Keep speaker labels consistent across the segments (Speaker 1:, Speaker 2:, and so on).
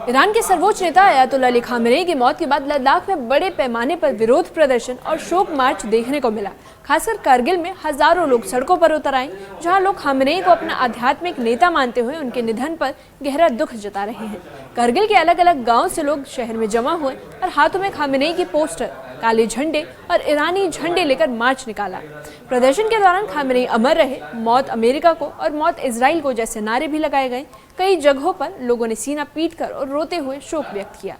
Speaker 1: Iran के सर्वोच्च नेता अयातुल्लाह अली खामेनेई की मौत के बाद लद्दाख में बड़े पैमाने पर विरोध प्रदर्शन और शोक मार्च देखने को मिला। खासकर कारगिल में हजारों लोग सड़कों पर उतर आए, जहां लोग खामेनेई को अपना आध्यात्मिक नेता मानते हुए उनके निधन पर गहरा दुख जता रहे हैं। कारगिल के अलग अलग गाँव से लोग शहर में जमा हुए और हाथों में खामेनेई की पोस्टर, काले झंडे और ईरानी झंडे लेकर मार्च निकाला। प्रदर्शन के दौरान खामेनेई अमर रहे, मौत अमेरिका को और मौत इजराइल को जैसे नारे भी लगाए गए। कई जगहों पर लोगों ने सीना पीटकर और रोते हुए शोक व्यक्त किया।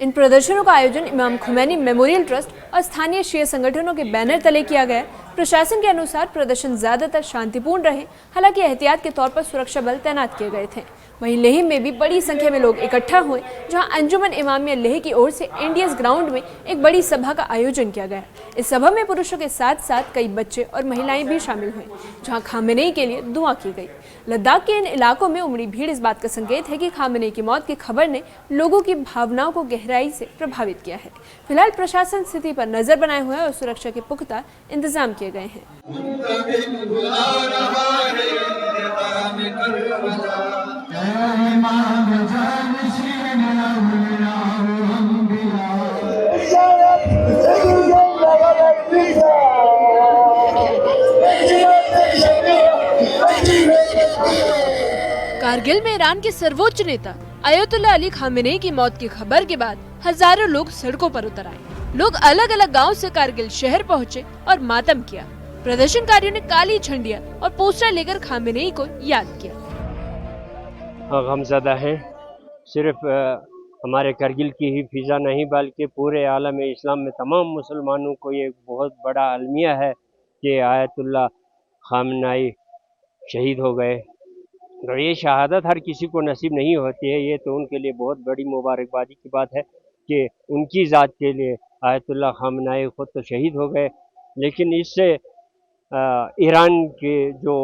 Speaker 1: इन प्रदर्शनों का आयोजन इमाम खुमैनी मेमोरियल ट्रस्ट और स्थानीय शिया संगठनों के बैनर तले किया गया। प्रशासन के अनुसार प्रदर्शन ज्यादातर शांतिपूर्ण रहे, हालांकि एहतियात के तौर पर सुरक्षा बल तैनात किए गए थे। वहीं लेह में भी बड़ी संख्या में लोग इकट्ठा हुए, जहां अंजुमन इमामिया लेह की ओर से इंडियस ग्राउंड में एक बड़ी सभा का आयोजन किया गया। इस सभा में पुरुषों के साथ साथ कई बच्चे और महिलाएं भी शामिल हुए, जहां खामेनेई के लिए दुआ की गई। लद्दाख के इन इलाकों में उमड़ी भीड़ इस बात का संकेत है कि खामेनेई की मौत की खबर ने लोगों की भावनाओं को गहराई से प्रभावित किया है। फिलहाल प्रशासन स्थिति पर नजर बनाए हुए है और सुरक्षा के पुख्ता इंतजाम किए गए हैं। कारगिल में ईरान के सर्वोच्च नेता अयातुल्लाह अली खामेनेई की मौत की खबर के बाद हजारों लोग सड़कों पर उतर आए। लोग अलग अलग गांव से कारगिल शहर पहुंचे और मातम किया। प्रदर्शनकारियों ने काली झंडियां और पोस्टर लेकर खामेनेई को याद किया।
Speaker 2: गमज़दा हैं, सिर्फ हमारे कारगिल की ही फिजा नहीं बल्कि पूरे आलम इस्लाम में तमाम मुसलमानों को ये बहुत बड़ा अलमिया है कि आयतुल्लाह खामेनेई शहीद हो गए। और ये शहादत हर किसी को नसीब नहीं होती है। ये तो उनके लिए बहुत बड़ी मुबारकबादी की बात है कि उनकी ज़ात के लिए आयतुल्लाह खामेनेई खुद तो शहीद हो गए, लेकिन इससे ईरान की जो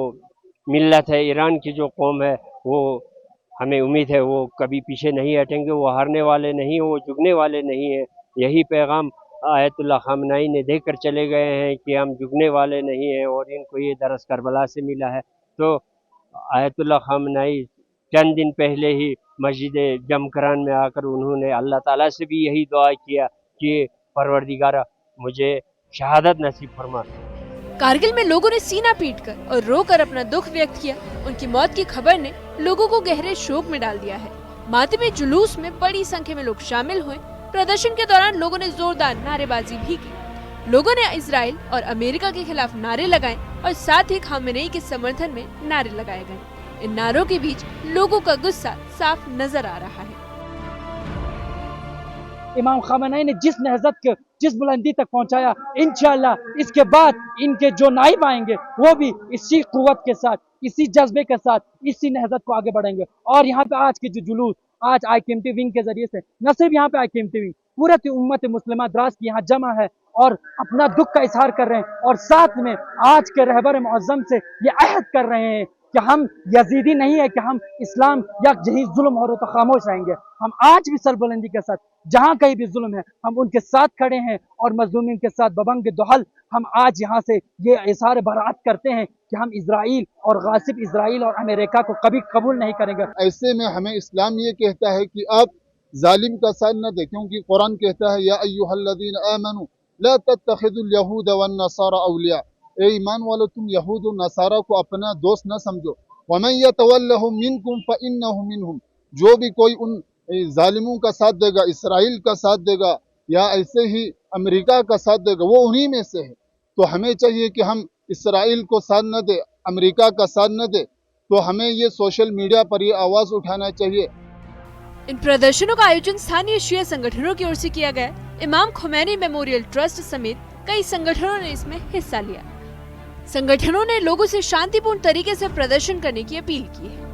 Speaker 2: मिल्लत है, ईरान की जो कौम है, वो हमें उम्मीद है वो कभी पीछे नहीं हटेंगे। वो हारने वाले नहीं, वो झुकने वाले नहीं है। यही पैगाम आयतुल्लाह खामेनेई ने देकर चले गए हैं कि हम झुकने वाले नहीं हैं, और इनको ये दरस करबला से मिला है। तो आयतुल्लाह खामेनेई चंद दिन पहले ही मस्जिद जमकरान में आकर उन्होंने अल्लाह ताला से भी यही दुआ किया कि परवरदिगारा मुझे शहादत नसीब फरमा।
Speaker 1: कारगिल में लोगों ने सीना पीटकर और रोकर अपना दुख व्यक्त किया। उनकी मौत की खबर ने लोगों को गहरे शोक में डाल दिया है। मातमी जुलूस में बड़ी संख्या में लोग शामिल हुए। प्रदर्शन के दौरान लोगों ने जोरदार नारेबाजी भी की। लोगों ने इजराइल और अमेरिका के खिलाफ नारे लगाए और साथ ही खामेनेई के समर्थन में नारे लगाए गए। इन नारों के बीच लोगों का गुस्सा साफ नजर आ रहा है।
Speaker 3: इमाम खामेनेई ने जिस नहज़त के जिस बुलंदी तक पहुंचाया, इंशाअल्लाह इसके बाद इनके जो नाइब आएंगे वो भी इसी कुव्वत के साथ, इसी जज्बे के साथ, इसी नहज़त को आगे बढ़ेंगे। और यहाँ पे आज के जो जुलूस आज IKMT विंग के जरिए से, न सिर्फ यहाँ पे IKMT विंग, पूरी उम्मत मुस्लिमा द्रास की यहाँ जमा है और अपना दुख का इजहार कर रहे हैं। और साथ में आज के रहबर मुअज़्ज़म से ये अहद कर रहे हैं कि हम यजीदी नहीं है कि हम इस्लाम या यही जुल्म हो रहा तो खामोश रहेंगे। हम आज भी सरबुलंदी के साथ जहाँ कहीं भी जुल्म है हम उनके साथ खड़े हैं और मजलूमीन के साथ बबंग दुहल हम आज यहाँ से ये इज़हार बरात करते हैं कि हम इजराइल और गासिब इजराइल और अमेरिका को कभी कबूल नहीं करेंगे।
Speaker 4: ऐसे में हमें इस्लाम ये कहता है कि आप जालिम का साथ न दें, क्योंकि कुरान कहता है या अय्युहल्लज़ीना आमनू ला तत्तखिज़ुल यहूद वन नसारा औलिया, ए ईमान वालों तुम यहूद और नसारा को अपना दोस्त न समझो। वमन यतवल्लहुम मिनकुम फइन्नहु मिनहुम, जो भी कोई उन जालिमों का साथ देगा, इसराइल का साथ देगा या ऐसे ही अमेरिका का साथ देगा, वो उन्हीं में से है। तो हमें चाहिए कि हम इसराइल को साथ न दे, अमेरिका का साथ न दे। तो हमें ये सोशल मीडिया पर ये आवाज उठाना चाहिए।
Speaker 1: इन प्रदर्शनों का आयोजन स्थानीय शिया संगठनों की ओर से किया गया। इमाम खुमैनी मेमोरियल ट्रस्ट समेत कई संगठनों ने इसमें हिस्सा लिया। संगठनों ने लोगों से शांतिपूर्ण तरीके से प्रदर्शन करने की अपील की है।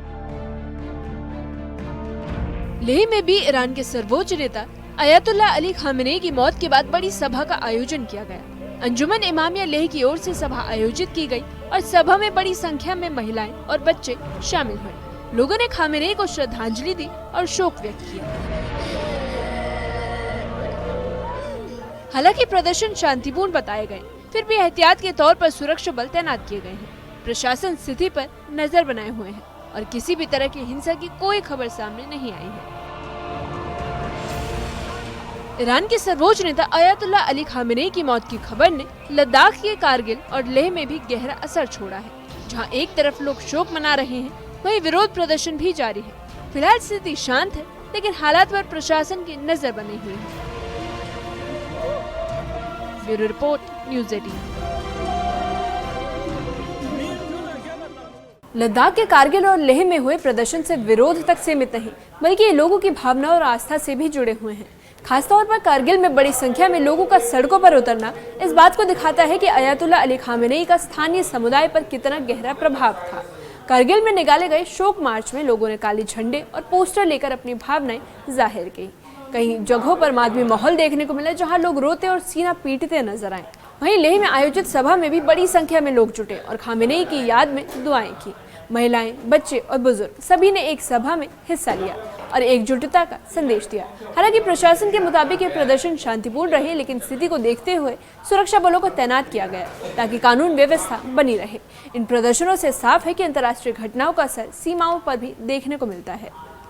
Speaker 1: लेह में भी ईरान के सर्वोच्च नेता अयातुल्लाह अली खामेनेई की मौत के बाद बड़ी सभा का आयोजन किया गया। अंजुमन इमामिया लेह की ओर से सभा आयोजित की गई और सभा में बड़ी संख्या में महिलाएं और बच्चे शामिल हुए। लोगों ने खामेनेई को श्रद्धांजलि दी और शोक व्यक्त किया। हालांकि प्रदर्शन शांतिपूर्ण बताए गए, फिर भी एहतियात के तौर पर सुरक्षा बल तैनात किए गए हैं। प्रशासन स्थिति पर नजर बनाए हुए है और किसी भी तरह की हिंसा की कोई खबर सामने नहीं आई है। ईरान के सर्वोच्च नेता अयातुल्ला अली खामेनेई की मौत की खबर ने लद्दाख के कारगिल और लेह में भी गहरा असर छोड़ा है। जहां एक तरफ लोग शोक मना रहे हैं, वहीं विरोध प्रदर्शन भी जारी है। फिलहाल स्थिति शांत है, लेकिन हालात पर प्रशासन की नजर बनी हुई है। Bureau report, news 18। लद्दाख के कारगिल और लेह में हुए प्रदर्शन से विरोध तक सीमित नहीं, बल्कि ये लोगों की भावना और आस्था से भी जुड़े हुए हैं। खासतौर पर कारगिल में बड़ी संख्या में लोगों का सड़कों पर उतरना इस बात को दिखाता है कि अयातुल्ला अली खामेनेई का स्थानीय समुदाय पर कितना गहरा प्रभाव था। कारगिल में निकाले गए शोक मार्च में लोगों ने काले झंडे और पोस्टर लेकर अपनी भावनाएं जाहिर की। कई जगहों पर मातमी माहौल देखने को मिला, जहां लोग रोते और सीना पीटते नजर आए। वहीं लेह में आयोजित सभा में भी बड़ी संख्या में लोग जुटे और खामेनेई की याद में दुआएं की। महिलाएं, बच्चे और बुजुर्ग सभी ने एक सभा में हिस्सा लिया और एकजुटता का संदेश दिया। हालांकि प्रशासन के मुताबिक ये प्रदर्शन शांतिपूर्ण रहे, लेकिन स्थिति को देखते हुए सुरक्षा बलों को तैनात किया गया ताकि कानून व्यवस्था बनी रहे। इन प्रदर्शनों से साफ है कि अंतर्राष्ट्रीय घटनाओं का असर सीमाओं पर भी देखने को मिलता है।